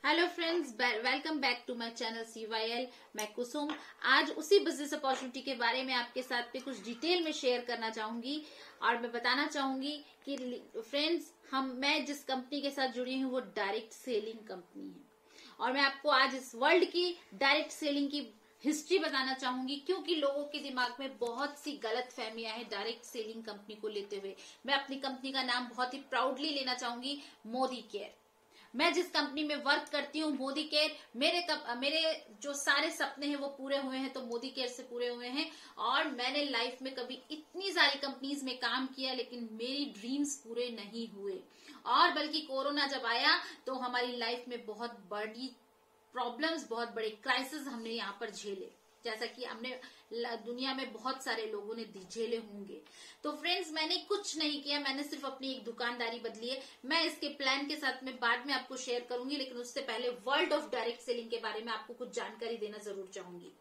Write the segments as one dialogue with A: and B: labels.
A: Hello friends, welcome back to my channel CYL। मैं कुसुम आज उसी बिजनेस अपॉर्चुनिटी के बारे में आपके साथ में कुछ डिटेल में शेयर करना चाहूंगी और मैं बताना चाहूंगी कि फ्रेंड्स मैं जिस कंपनी के साथ जुड़ी हूँ वो डायरेक्ट सेलिंग कंपनी है और मैं आपको आज इस वर्ल्ड की डायरेक्ट सेलिंग की हिस्ट्री बताना चाहूंगी, क्योंकि लोगों के दिमाग में बहुत सी गलत फहमियां हैं डायरेक्ट सेलिंग कंपनी को लेते हुए। मैं अपनी कंपनी का नाम बहुत ही प्राउडली लेना चाहूंगी, मोदी केयर। मैं जिस कंपनी में वर्क करती हूँ मोदी केयर, मेरे जो सारे सपने हैं वो पूरे हुए हैं तो मोदी केयर से पूरे हुए हैं। और मैंने लाइफ में कभी इतनी सारी कंपनीज में काम किया लेकिन मेरी ड्रीम्स पूरे नहीं हुए, और बल्कि कोरोना जब आया तो हमारी लाइफ में बहुत बड़ी प्रॉब्लम्स, बहुत बड़े क्राइसिस हमने यहाँ पर झेले, जैसा कि हमने दुनिया में बहुत सारे लोगों ने झेले होंगे। तो फ्रेंड्स, मैंने कुछ नहीं किया, मैंने सिर्फ अपनी एक दुकानदारी बदली है। मैं इसके प्लान के साथ में बाद में आपको शेयर करूंगी, लेकिन उससे पहले वर्ल्ड ऑफ डायरेक्ट सेलिंग के बारे में आपको कुछ जानकारी देना जरूर चाहूंगी,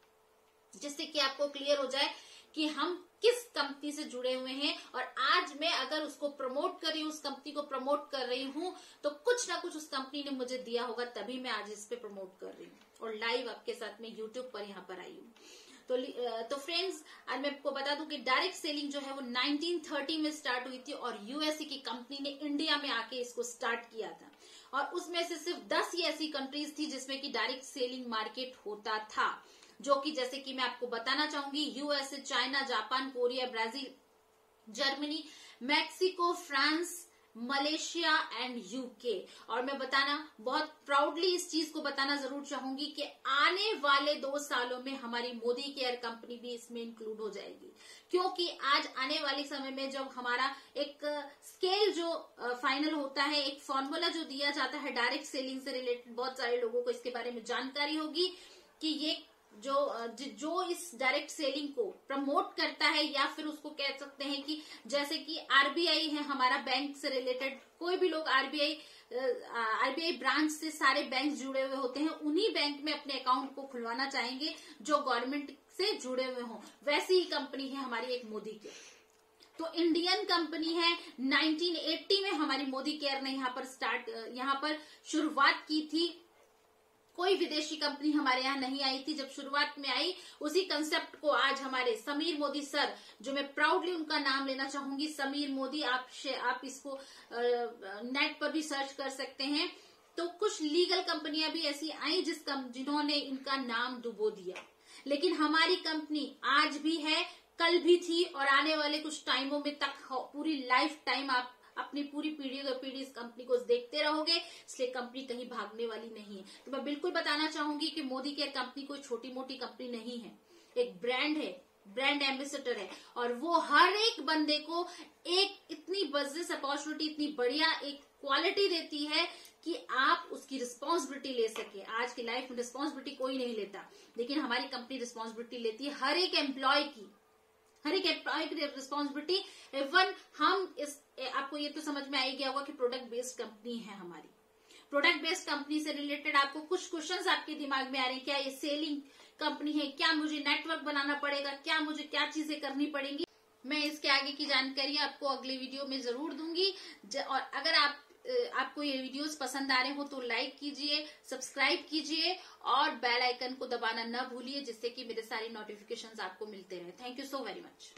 A: जिससे कि आपको क्लियर हो जाए कि हम किस कंपनी से जुड़े हुए हैं। और आज मैं अगर उसको प्रमोट कर रही हूँ, उस कंपनी को प्रमोट कर रही हूँ, तो कुछ ना कुछ उस कंपनी ने मुझे दिया होगा, तभी मैं आज इस पे प्रमोट कर रही हूँ और लाइव आपके साथ में यूट्यूब पर यहाँ पर आई हूँ। तो फ्रेंड्स, आज मैं आपको बता दूं कि डायरेक्ट सेलिंग जो है वो 1930 में स्टार्ट हुई थी और यूएसए की कंपनी ने इंडिया में आके इसको स्टार्ट किया था। और उसमें से सिर्फ 10 ही ऐसी कंट्रीज थी जिसमें कि डायरेक्ट सेलिंग मार्केट होता था, जो कि जैसे कि मैं आपको बताना चाहूंगी, USA, China, Japan, Korea, Brazil, Germany, Mexico, France, Malaysia and UK. और मैं बताना बहुत प्राउडली इस चीज को बताना जरूर चाहूंगी कि आने वाले 2 सालों में हमारी मोदी केयर कंपनी भी इसमें इंक्लूड हो जाएगी, क्योंकि आज आने वाले समय में जब हमारा एक स्केल जो फाइनल होता है, एक फॉर्मूला जो दिया जाता है डायरेक्ट सेलिंग से रिलेटेड, बहुत सारे लोगों को इसके बारे में जानकारी होगी कि ये जो इस डायरेक्ट सेलिंग को प्रमोट करता है, या फिर उसको कह सकते हैं कि जैसे कि आरबीआई है हमारा बैंक से रिलेटेड, कोई भी लोग आरबीआई ब्रांच से सारे बैंक जुड़े हुए होते हैं, उन्हीं बैंक में अपने अकाउंट को खुलवाना चाहेंगे जो गवर्नमेंट से जुड़े हुए हों। वैसी ही कंपनी है हमारी एक मोदी केयर। तो इंडियन कंपनी है, 1980 में हमारी मोदी केयर ने यहाँ पर शुरुआत की थी। कोई विदेशी कंपनी हमारे यहाँ नहीं आई थी। जब शुरुआत में आई, उसी कंसेप्ट को आज हमारे समीर मोदी सर, जो मैं प्राउडली उनका नाम लेना चाहूंगी, समीर मोदी, आप इसको नेट पर भी सर्च कर सकते हैं। तो कुछ लीगल कंपनियां भी ऐसी आई जिन्होंने इनका नाम डुबो दिया, लेकिन हमारी कंपनी आज भी है, कल भी थी और आने वाले कुछ टाइमों में तक पूरी लाइफ टाइम आप अपनी पूरी पीढ़ी इस कंपनी को देखते रहोगे, इसलिए कंपनी कहीं भागने वाली नहीं है। तो मैं बिल्कुल बताना चाहूंगी कि मोदी केयर कंपनी कोई छोटी मोटी कंपनी नहीं है, एक ब्रांड है, ब्रांड एम्बेसडर है, और वो हर एक बंदे को एक इतनी बिजनेस अपॉर्चुनिटी, इतनी बढ़िया एक क्वालिटी देती है कि आप उसकी रिस्पॉन्सिबिलिटी ले सके। आज की लाइफ में रिस्पॉन्सिबिलिटी कोई नहीं लेता, लेकिन हमारी कंपनी रिस्पॉन्सिबिलिटी लेती है हर एक एम्प्लॉय की रिस्पॉन्सिबिलिटी। इवन आपको ये तो समझ में आ ही गया होगा कि प्रोडक्ट बेस्ड कंपनी है हमारी। प्रोडक्ट बेस्ड कंपनी से रिलेटेड आपको कुछ क्वेश्चंस आपके दिमाग में आ रहे हैं, क्या ये सेलिंग कंपनी है, क्या मुझे नेटवर्क बनाना पड़ेगा, क्या मुझे क्या चीजें करनी पड़ेंगी, मैं इसके आगे की जानकारी आपको अगले वीडियो में जरूर दूंगी। और अगर आपको ये वीडियोस पसंद आ रहे हो तो लाइक कीजिए, सब्सक्राइब कीजिए और बेल आइकन को दबाना न भूलिए, जिससे कि मेरे सारी नोटिफिकेशंस आपको मिलते रहे। Thank you so very much.